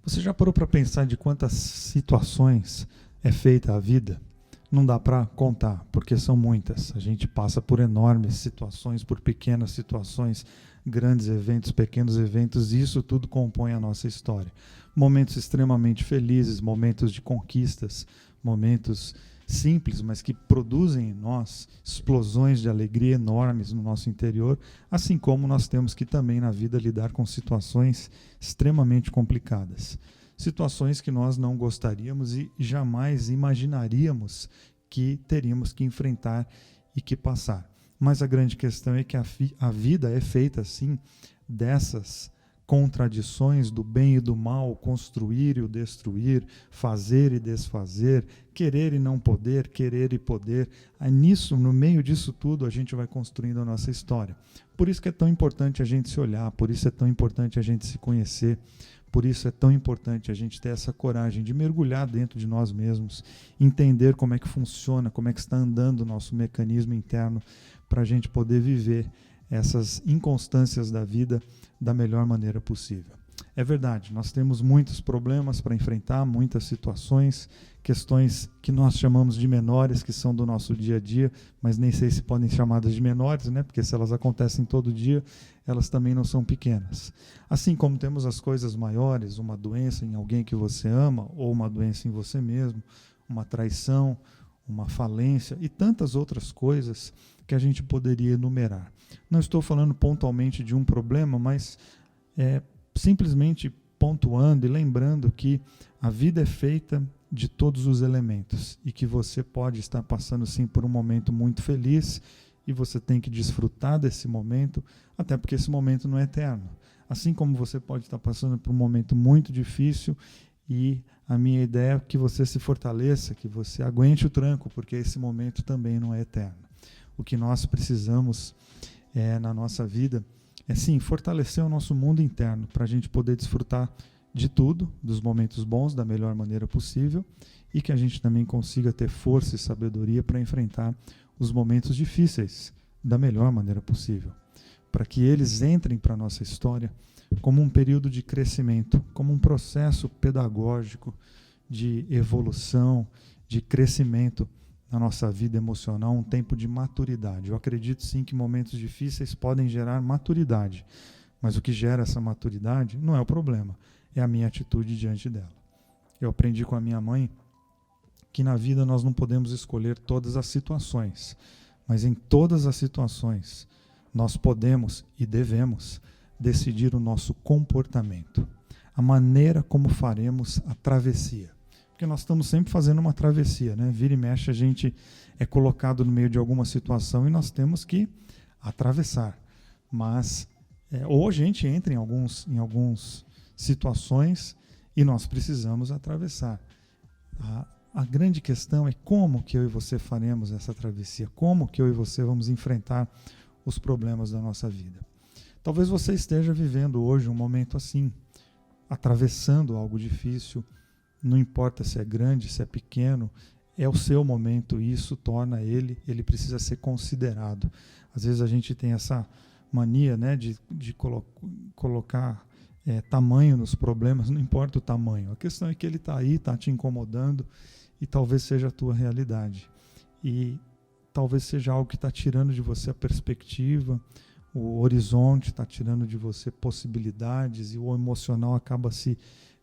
Você já parou para pensar de quantas situações é feita a vida? Não dá para contar, porque são muitas. A gente passa por enormes situações, por pequenas situações, grandes eventos, pequenos eventos, e isso tudo compõe a nossa história. Momentos extremamente felizes, momentos de conquistas, momentos simples, mas que produzem em nós explosões de alegria enormes no nosso interior, assim como nós temos que também na vida lidar com situações extremamente complicadas. Situações que nós não gostaríamos e jamais imaginaríamos que teríamos que enfrentar e que passar. Mas a grande questão é que a vida é feita, assim, dessas contradições do bem e do mal, construir e o destruir, fazer e desfazer, querer e não poder, querer e poder. Aí nisso, no meio disso tudo, a gente vai construindo a nossa história. Por isso que é tão importante a gente se olhar, por isso é tão importante a gente se conhecer, por isso é tão importante a gente ter essa coragem de mergulhar dentro de nós mesmos, entender como é que funciona, como é que está andando o nosso mecanismo interno, para a gente poder viver essas inconstâncias da vida da melhor maneira possível. É verdade, nós temos muitos problemas para enfrentar, muitas situações, questões que nós chamamos de menores, que são do nosso dia a dia, mas nem sei se podem ser chamadas de menores, né? Porque se elas acontecem todo dia, elas também não são pequenas. Assim como temos as coisas maiores, uma doença em alguém que você ama, ou uma doença em você mesmo, uma traição, uma falência e tantas outras coisas que a gente poderia enumerar. Não estou falando pontualmente de um problema, mas simplesmente pontuando e lembrando que a vida é feita de todos os elementos e que você pode estar passando sim por um momento muito feliz e você tem que desfrutar desse momento, até porque esse momento não é eterno. Assim como você pode estar passando por um momento muito difícil e a minha ideia é que você se fortaleça, que você aguente o tranco, porque esse momento também não é eterno. O que nós precisamos na nossa vida é sim fortalecer o nosso mundo interno para a gente poder desfrutar de tudo, dos momentos bons da melhor maneira possível e que a gente também consiga ter força e sabedoria para enfrentar os momentos difíceis da melhor maneira possível, para que eles entrem para a nossa história como um período de crescimento, como um processo pedagógico de evolução, de crescimento na nossa vida emocional, um tempo de maturidade. Eu acredito sim que momentos difíceis podem gerar maturidade, mas o que gera essa maturidade não é o problema, é a minha atitude diante dela. Eu aprendi com a minha mãe que na vida nós não podemos escolher todas as situações, mas em todas as situações nós podemos e devemos decidir o nosso comportamento, a maneira como faremos a travessia. Porque nós estamos sempre fazendo uma travessia, né? Vira e mexe, a gente é colocado no meio de alguma situação e nós temos que atravessar. Mas, ou a gente entra em algumas situações e nós precisamos atravessar. A grande questão é como que eu e você faremos essa travessia, como que eu e você vamos enfrentar os problemas da nossa vida. Talvez você esteja vivendo hoje um momento assim, atravessando algo difícil, não importa se é grande, se é pequeno, é o seu momento e isso torna ele precisa ser considerado. Às vezes a gente tem essa mania, né, de colocar tamanho nos problemas, não importa o tamanho, a questão é que ele está aí, está te incomodando e talvez seja a tua realidade. E talvez seja algo que está tirando de você a perspectiva, o horizonte está tirando de você possibilidades e o emocional acaba se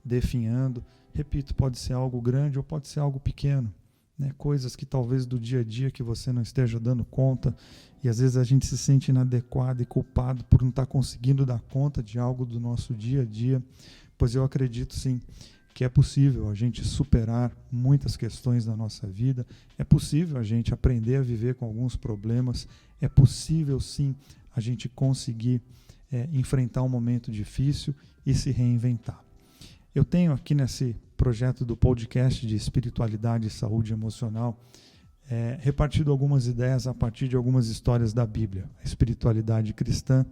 definhando. Repito, pode ser algo grande ou pode ser algo pequeno, né? Coisas que talvez do dia a dia que você não esteja dando conta e às vezes a gente se sente inadequado e culpado por não estar conseguindo dar conta de algo do nosso dia a dia, pois eu acredito sim que é possível a gente superar muitas questões da nossa vida, é possível a gente aprender a viver com alguns problemas, é possível sim a gente conseguir enfrentar um momento difícil e se reinventar. Eu tenho aqui nesse projeto do podcast de espiritualidade e saúde emocional repartido algumas ideias a partir de algumas histórias da Bíblia. A espiritualidade cristã,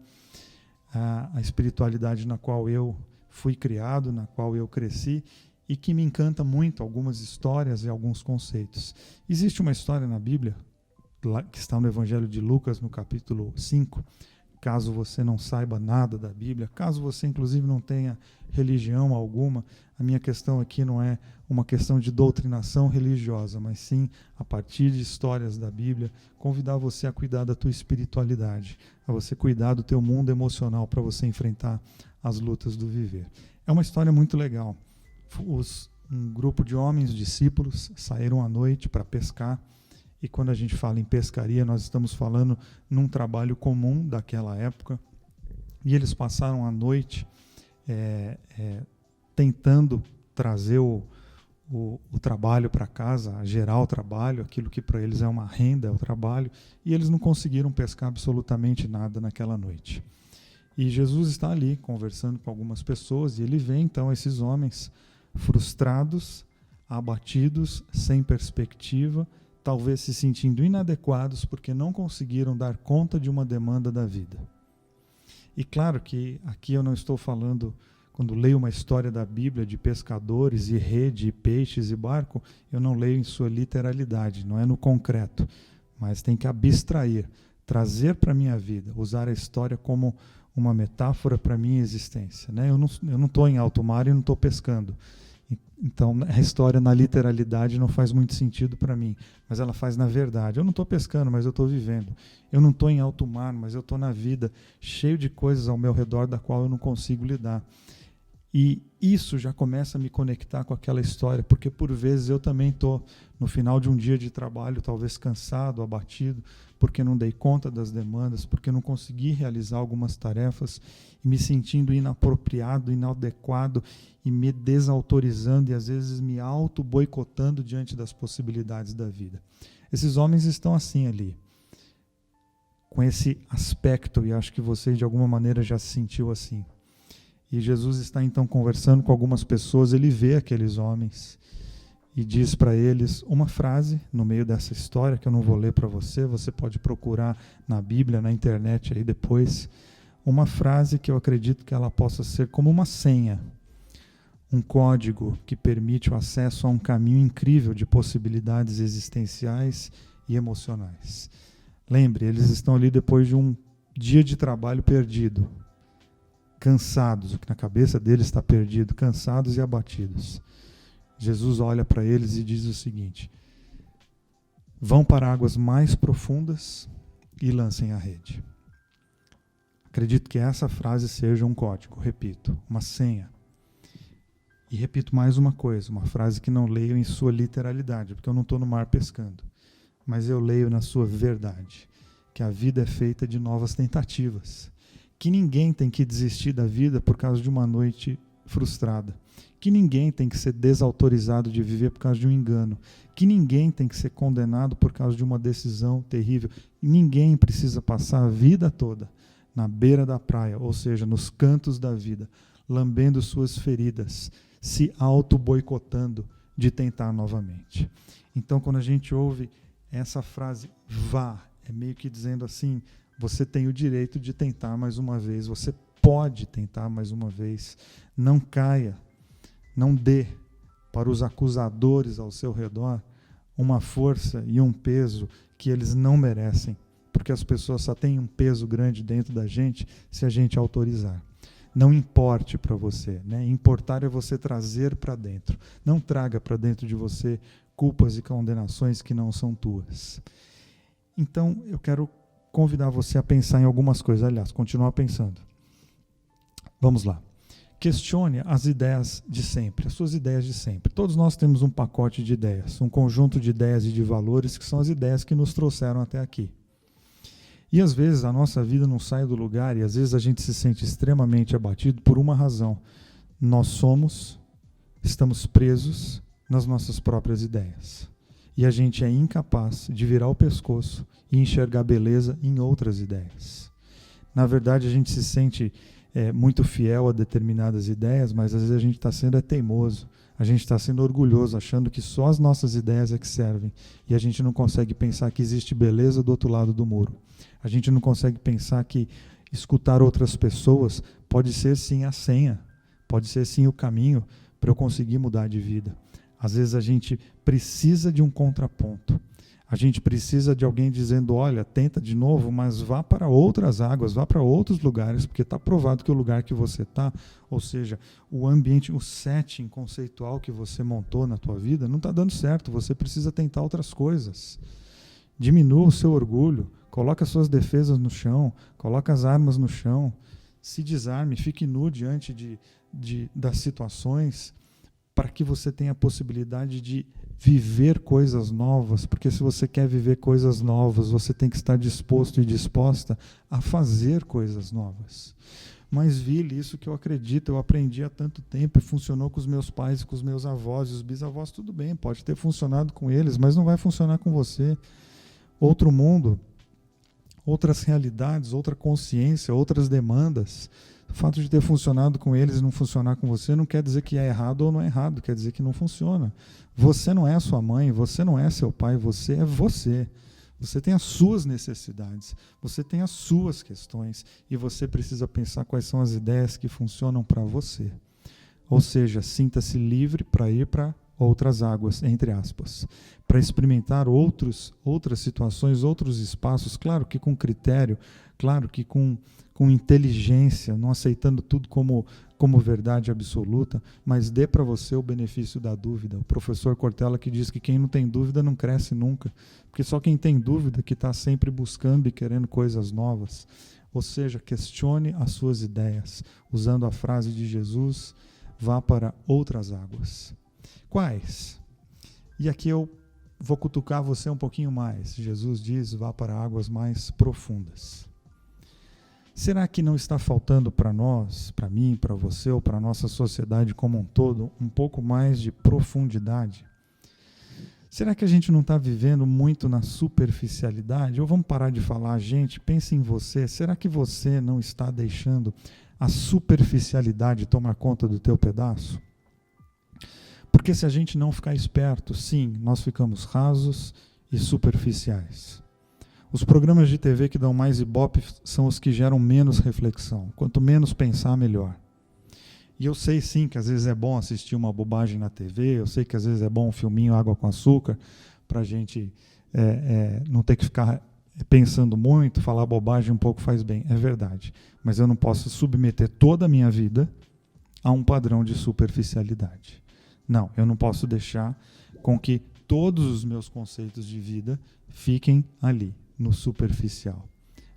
a espiritualidade na qual eu fui criado, na qual eu cresci e que me encanta muito algumas histórias e alguns conceitos. Existe uma história na Bíblia, que está no Evangelho de Lucas, no capítulo 5, caso você não saiba nada da Bíblia, caso você inclusive não tenha religião alguma. A minha questão aqui não é uma questão de doutrinação religiosa, mas sim, a partir de histórias da Bíblia, convidar você a cuidar da tua espiritualidade, a você cuidar do teu mundo emocional para você enfrentar as lutas do viver. É uma história muito legal. Um grupo de homens, discípulos, saíram à noite para pescar, e quando a gente fala em pescaria, nós estamos falando num trabalho comum daquela época, e eles passaram a noite tentando trazer o trabalho para casa, gerar o trabalho, aquilo que para eles é uma renda, é o trabalho, e eles não conseguiram pescar absolutamente nada naquela noite. E Jesus está ali conversando com algumas pessoas, e ele vê então esses homens frustrados, abatidos, sem perspectiva, talvez se sentindo inadequados porque não conseguiram dar conta de uma demanda da vida. E claro que aqui eu não estou falando, quando leio uma história da Bíblia de pescadores e rede, e peixes e barco, eu não leio em sua literalidade, não é no concreto, mas tem que abstrair, trazer para a minha vida, usar a história como uma metáfora para a minha existência. Né? Eu não estou em alto mar e não estou pescando. Então, a história na literalidade não faz muito sentido para mim, mas ela faz na verdade. Eu não estou pescando, mas eu estou vivendo. Eu não estou em alto mar, mas eu estou na vida, cheio de coisas ao meu redor da qual eu não consigo lidar. E isso já começa a me conectar com aquela história, porque por vezes eu também estou no final de um dia de trabalho, talvez cansado, abatido, porque não dei conta das demandas, porque não consegui realizar algumas tarefas, e me sentindo inapropriado, inadequado, e me desautorizando, e às vezes me auto-boicotando diante das possibilidades da vida. Esses homens estão assim ali, com esse aspecto, e acho que você de alguma maneira já se sentiu assim. E Jesus está então conversando com algumas pessoas, ele vê aqueles homens e diz para eles uma frase no meio dessa história, que eu não vou ler para você, você pode procurar na Bíblia, na internet aí depois, uma frase que eu acredito que ela possa ser como uma senha, um código que permite o acesso a um caminho incrível de possibilidades existenciais e emocionais. Lembre, eles estão ali depois de um dia de trabalho perdido, cansados, o que na cabeça deles está perdido, cansados e abatidos. Jesus olha para eles e diz o seguinte: vão para águas mais profundas e lancem a rede. Acredito que essa frase seja um código, repito, uma senha. E repito mais uma coisa, uma frase que não leio em sua literalidade, porque eu não estou no mar pescando, mas eu leio na sua verdade, que a vida é feita de novas tentativas, que ninguém tem que desistir da vida por causa de uma noite frustrada, que ninguém tem que ser desautorizado de viver por causa de um engano, que ninguém tem que ser condenado por causa de uma decisão terrível, ninguém precisa passar a vida toda na beira da praia, ou seja, nos cantos da vida, lambendo suas feridas, se auto-boicotando de tentar novamente. Então, quando a gente ouve essa frase, vá, é meio que dizendo assim, você tem o direito de tentar mais uma vez, você pode tentar mais uma vez, não caia, não dê para os acusadores ao seu redor uma força e um peso que eles não merecem, porque as pessoas só têm um peso grande dentro da gente se a gente autorizar. Não importe para você, né? Importar é você trazer para dentro, não traga para dentro de você culpas e condenações que não são tuas. Então, eu quero convidar você a pensar em algumas coisas, aliás, continuar pensando. Vamos lá. Questione as ideias de sempre, as suas ideias de sempre. Todos nós temos um pacote de ideias, um conjunto de ideias e de valores que são as ideias que nos trouxeram até aqui. E às vezes a nossa vida não sai do lugar e às vezes a gente se sente extremamente abatido por uma razão. Nós estamos presos nas nossas próprias ideias. E a gente é incapaz de virar o pescoço e enxergar beleza em outras ideias. Na verdade, a gente se sente muito fiel a determinadas ideias, mas às vezes a gente está sendo teimoso, a gente está sendo orgulhoso, achando que só as nossas ideias é que servem. E a gente não consegue pensar que existe beleza do outro lado do muro. A gente não consegue pensar que escutar outras pessoas pode ser sim a senha, pode ser sim o caminho para eu conseguir mudar de vida. Às vezes a gente precisa de um contraponto. A gente precisa de alguém dizendo, olha, tenta de novo, mas vá para outras águas, vá para outros lugares, porque está provado que o lugar que você está, ou seja, o ambiente, o setting conceitual que você montou na tua vida, não está dando certo, você precisa tentar outras coisas. Diminua o seu orgulho, coloca as suas defesas no chão, coloca as armas no chão, se desarme, fique nu diante das situações, para que você tenha a possibilidade de viver coisas novas, porque se você quer viver coisas novas, você tem que estar disposto e disposta a fazer coisas novas. Mas, Vili, isso que eu acredito, eu aprendi há tanto tempo e funcionou com os meus pais, com os meus avós e os bisavós, tudo bem, pode ter funcionado com eles, mas não vai funcionar com você. Outro mundo, outras realidades, outra consciência, outras demandas. O fato de ter funcionado com eles e não funcionar com você não quer dizer que é errado ou não é errado, quer dizer que não funciona. Você não é sua mãe, você não é seu pai, você é você. Você tem as suas necessidades, você tem as suas questões e você precisa pensar quais são as ideias que funcionam para você. Ou seja, sinta-se livre para ir para outras águas, entre aspas, para experimentar outras situações, outros espaços, claro que com critério, claro que com inteligência, não aceitando tudo como verdade absoluta, mas dê para você o benefício da dúvida. O professor Cortella que diz que quem não tem dúvida não cresce nunca, porque só quem tem dúvida que está sempre buscando e querendo coisas novas. Ou seja, questione as suas ideias, usando a frase de Jesus, vá para outras águas. Quais? E aqui eu vou cutucar você um pouquinho mais. Jesus diz, vá para águas mais profundas. Será que não está faltando para nós, para mim, para você ou para a nossa sociedade como um todo, um pouco mais de profundidade? Será que a gente não está vivendo muito na superficialidade? Ou vamos parar de falar, gente, pense em você. Será que você não está deixando a superficialidade tomar conta do teu pedaço? Porque se a gente não ficar esperto, sim, nós ficamos rasos e superficiais. Os programas de TV que dão mais ibope são os que geram menos reflexão. Quanto menos pensar, melhor. E eu sei sim que às vezes é bom assistir uma bobagem na TV, eu sei que às vezes é bom um filminho Água com Açúcar, para a gente não ter que ficar pensando muito, falar bobagem um pouco faz bem. É verdade. Mas eu não posso submeter toda a minha vida a um padrão de superficialidade. Não, eu não posso deixar com que todos os meus conceitos de vida fiquem ali, no superficial.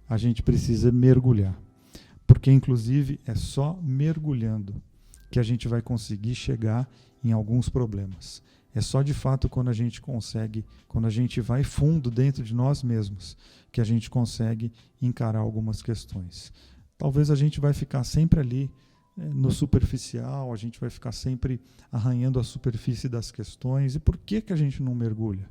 A gente precisa mergulhar, porque inclusive é só mergulhando que a gente vai conseguir chegar em alguns problemas. É só de fato quando a gente consegue, quando a gente vai fundo dentro de nós mesmos, que a gente consegue encarar algumas questões. Talvez a gente vai ficar sempre ali no superficial, a gente vai ficar sempre arranhando a superfície das questões. E por que a gente não mergulha?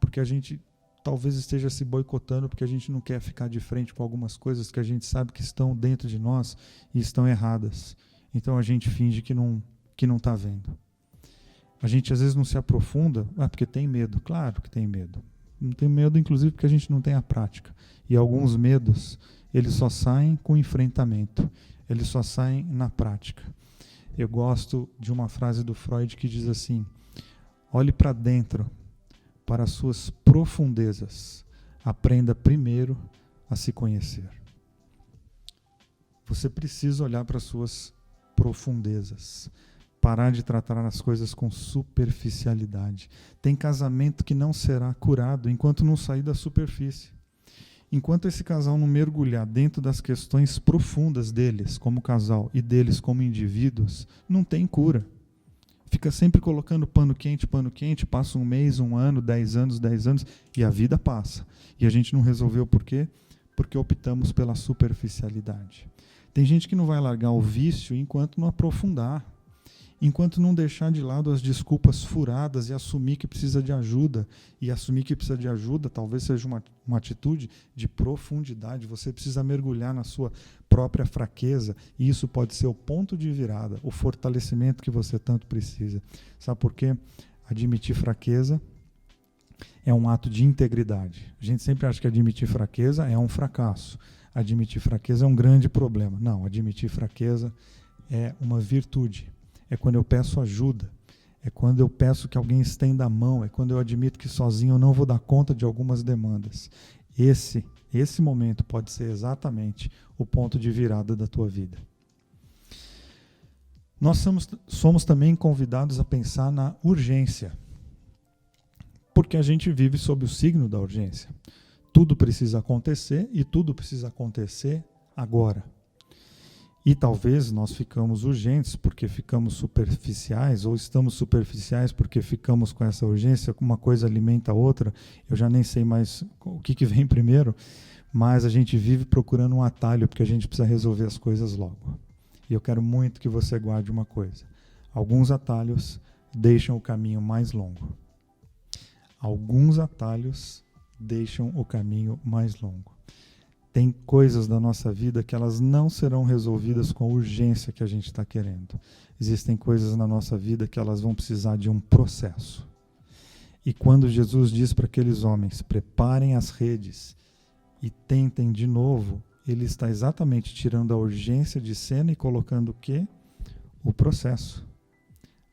Porque a gente talvez esteja se boicotando, porque a gente não quer ficar de frente com algumas coisas que a gente sabe que estão dentro de nós e estão erradas. Então a gente finge que não está vendo. A gente às vezes não se aprofunda, porque tem medo. Claro que tem medo. Não tem medo, inclusive, porque a gente não tem a prática. E alguns medos, eles só saem com enfrentamento. Eles só saem na prática. Eu gosto de uma frase do Freud que diz assim, olhe para dentro, para as suas profundezas. Aprenda primeiro a se conhecer. Você precisa olhar para as suas profundezas. Parar de tratar as coisas com superficialidade. Tem casamento que não será curado enquanto não sair da superfície. Enquanto esse casal não mergulhar dentro das questões profundas deles como casal e deles como indivíduos, não tem cura. Fica sempre colocando pano quente, passa um mês, 1 ano, 10 anos, e a vida passa. E a gente não resolveu por quê? Porque optamos pela superficialidade. Tem gente que não vai largar o vício enquanto não aprofundar. Enquanto não deixar de lado as desculpas furadas e assumir que precisa de ajuda. E assumir que precisa de ajuda talvez seja uma atitude de profundidade. Você precisa mergulhar na sua própria fraqueza e isso pode ser o ponto de virada, o fortalecimento que você tanto precisa. Sabe por quê? Admitir fraqueza é um ato de integridade. A gente sempre acha que admitir fraqueza é um fracasso. Admitir fraqueza é um grande problema. Não, admitir fraqueza é uma virtude. É quando eu peço ajuda, é quando eu peço que alguém estenda a mão, é quando eu admito que sozinho eu não vou dar conta de algumas demandas. Esse momento pode ser exatamente o ponto de virada da tua vida. Nós somos também convidados a pensar na urgência, porque a gente vive sob o signo da urgência. Tudo precisa acontecer e tudo precisa acontecer agora. E talvez nós ficamos urgentes porque ficamos superficiais, ou estamos superficiais porque ficamos com essa urgência, uma coisa alimenta a outra, eu já nem sei mais o que vem primeiro, mas a gente vive procurando um atalho porque a gente precisa resolver as coisas logo. E eu quero muito que você guarde uma coisa: alguns atalhos deixam o caminho mais longo. Alguns atalhos deixam o caminho mais longo. Tem coisas da nossa vida que elas não serão resolvidas com a urgência que a gente está querendo. Existem coisas na nossa vida que elas vão precisar de um processo. E quando Jesus diz para aqueles homens, preparem as redes e tentem de novo, ele está exatamente tirando a urgência de cena e colocando o quê? O processo.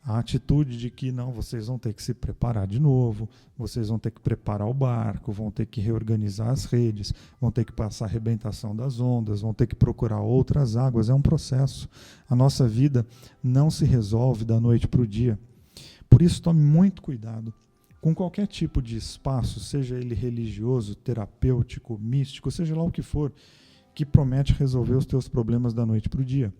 A atitude de que não, vocês vão ter que se preparar de novo, vocês vão ter que preparar o barco, vão ter que reorganizar as redes, vão ter que passar a arrebentação das ondas, vão ter que procurar outras águas. É um processo. A nossa vida não se resolve da noite para o dia. Por isso, tome muito cuidado com qualquer tipo de espaço, seja ele religioso, terapêutico, místico, seja lá o que for, que promete resolver os teus problemas da noite para o dia.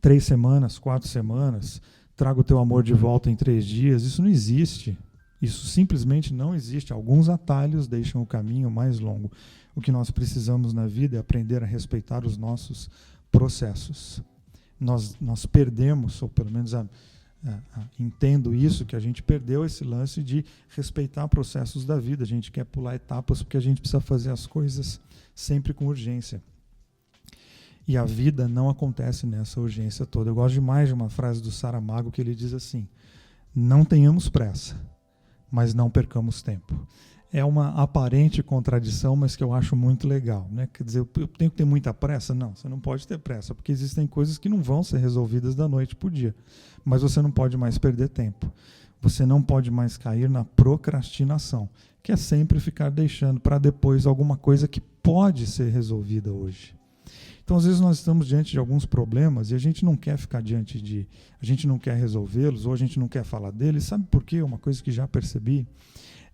3 semanas, 4 semanas... traga o teu amor de volta em 3 dias, isso não existe. Isso simplesmente não existe. Alguns atalhos deixam o caminho mais longo. O que nós precisamos na vida é aprender a respeitar os nossos processos. Nós perdemos, ou pelo menos entendo isso, que a gente perdeu esse lance de respeitar processos da vida. A gente quer pular etapas porque a gente precisa fazer as coisas sempre com urgência. E a vida não acontece nessa urgência toda. Eu gosto demais de uma frase do Saramago que ele diz assim: não tenhamos pressa, mas não percamos tempo. É uma aparente contradição, mas que eu acho muito legal, né? Quer dizer, eu tenho que ter muita pressa? Não, você não pode ter pressa, porque existem coisas que não vão ser resolvidas da noite para o dia. Mas você não pode mais perder tempo. Você não pode mais cair na procrastinação, que é sempre ficar deixando para depois alguma coisa que pode ser resolvida hoje. Então, às vezes, nós estamos diante de alguns problemas e a gente não quer ficar a gente não quer resolvê-los ou a gente não quer falar deles. Sabe por quê? Uma coisa que já percebi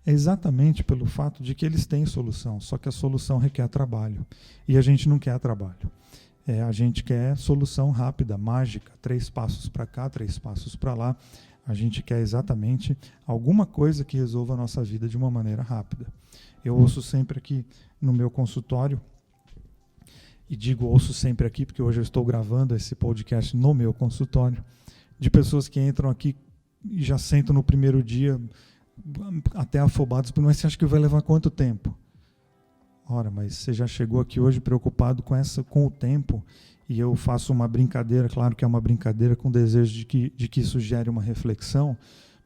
é exatamente pelo fato de que eles têm solução, só que a solução requer trabalho. E a gente não quer trabalho. A gente quer solução rápida, mágica, 3 passos para cá, 3 passos para lá. A gente quer exatamente alguma coisa que resolva a nossa vida de uma maneira rápida. Eu ouço sempre aqui no meu consultório, e digo ouço sempre aqui, porque hoje eu estou gravando esse podcast no meu consultório, de pessoas que entram aqui e já sentam no primeiro dia, até afobados, mas você acha que vai levar quanto tempo? Ora, mas você já chegou aqui hoje preocupado com o tempo, e eu faço uma brincadeira, claro que é uma brincadeira com o desejo de que isso gere uma reflexão,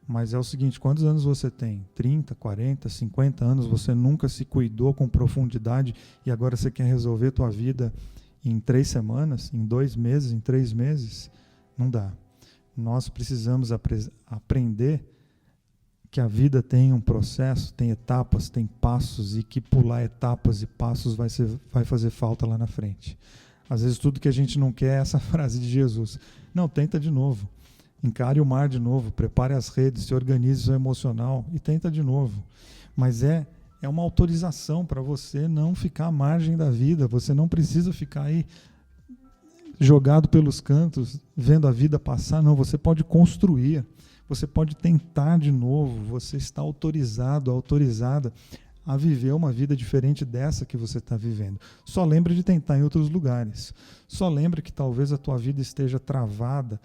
mas é o seguinte: quantos anos você tem? 30, 40, 50 anos, você nunca se cuidou com profundidade e agora você quer resolver a tua vida em 3 semanas, em 2 meses, em 3 meses? Não dá. Nós precisamos aprender que a vida tem um processo, tem etapas, tem passos, e que pular etapas e passos vai fazer falta lá na frente. Às vezes tudo que a gente não quer é essa frase de Jesus. Não, tenta de novo. Encare o mar de novo, prepare as redes, se organize seu emocional e tenta de novo. Mas é uma autorização para você não ficar à margem da vida. Você não precisa ficar aí jogado pelos cantos, vendo a vida passar. Não, você pode construir, você pode tentar de novo. Você está autorizado, autorizada a viver uma vida diferente dessa que você está vivendo. Só lembre de tentar em outros lugares. Só lembre que talvez a tua vida esteja travada,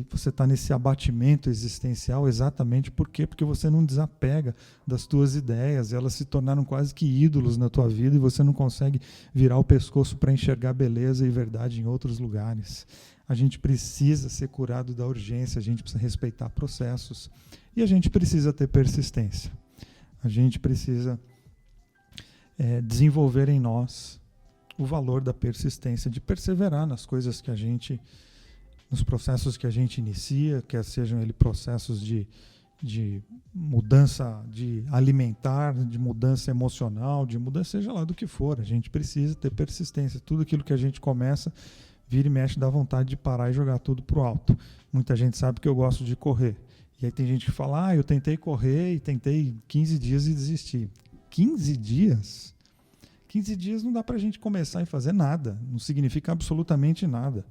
você está nesse abatimento existencial exatamente por quê? Porque você não desapega das tuas ideias, elas se tornaram quase que ídolos na tua vida e você não consegue virar o pescoço para enxergar beleza e verdade em outros lugares. A gente precisa ser curado da urgência, a gente precisa respeitar processos e a gente precisa ter persistência. A gente precisa desenvolver em nós o valor da persistência, de perseverar nas coisas que a gente nos processos que a gente inicia, quer sejam ele processos de mudança de alimentar, de mudança emocional, de mudança seja lá do que for. A gente precisa ter persistência. Tudo aquilo que a gente começa, vira e mexe, dá vontade de parar e jogar tudo pro alto. Muita gente sabe que eu gosto de correr. E aí tem gente que fala, eu tentei correr e tentei 15 dias e desisti. 15 dias? 15 dias não dá pra gente começar e fazer nada. Não significa absolutamente nada.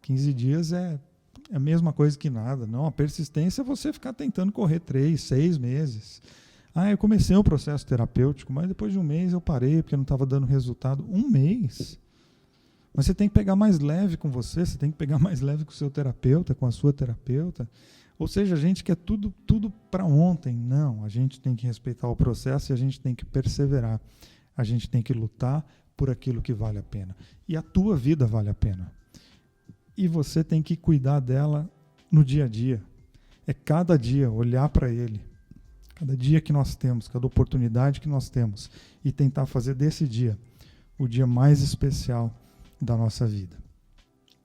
15 dias é a mesma coisa que nada. Não, a persistência é você ficar tentando correr 3, 6 meses. Eu comecei um processo terapêutico, mas depois de um mês eu parei porque não estava dando resultado. Um mês? Mas você tem que pegar mais leve com você tem que pegar mais leve com o seu terapeuta, com a sua terapeuta. Ou seja, a gente quer tudo para ontem. Não, a gente tem que respeitar o processo e a gente tem que perseverar. A gente tem que lutar por aquilo que vale a pena. E a tua vida vale a pena. E você tem que cuidar dela no dia a dia. É cada dia olhar para ele. Cada dia que nós temos, cada oportunidade que nós temos. E tentar fazer desse dia o dia mais especial da nossa vida.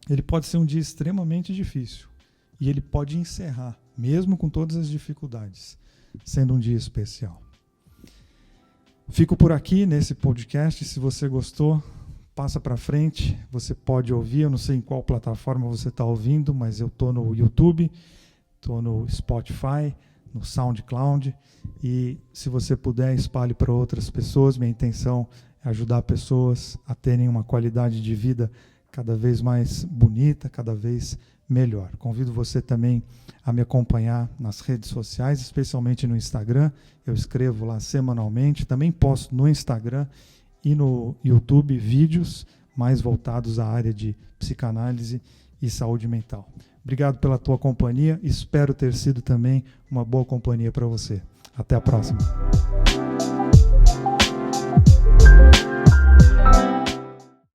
Ele pode ser um dia extremamente difícil. E ele pode encerrar, mesmo com todas as dificuldades, sendo um dia especial. Fico por aqui nesse podcast. Se você gostou, passa para frente, você pode ouvir, eu não sei em qual plataforma você está ouvindo, mas eu estou no YouTube, estou no Spotify, no SoundCloud, e se você puder, espalhe para outras pessoas. Minha intenção é ajudar pessoas a terem uma qualidade de vida cada vez mais bonita, cada vez melhor. Convido você também a me acompanhar nas redes sociais, especialmente no Instagram. Eu escrevo lá semanalmente, também posto no Instagram e no YouTube vídeos mais voltados à área de psicanálise e saúde mental. Obrigado pela tua companhia, espero ter sido também uma boa companhia para você. Até a próxima.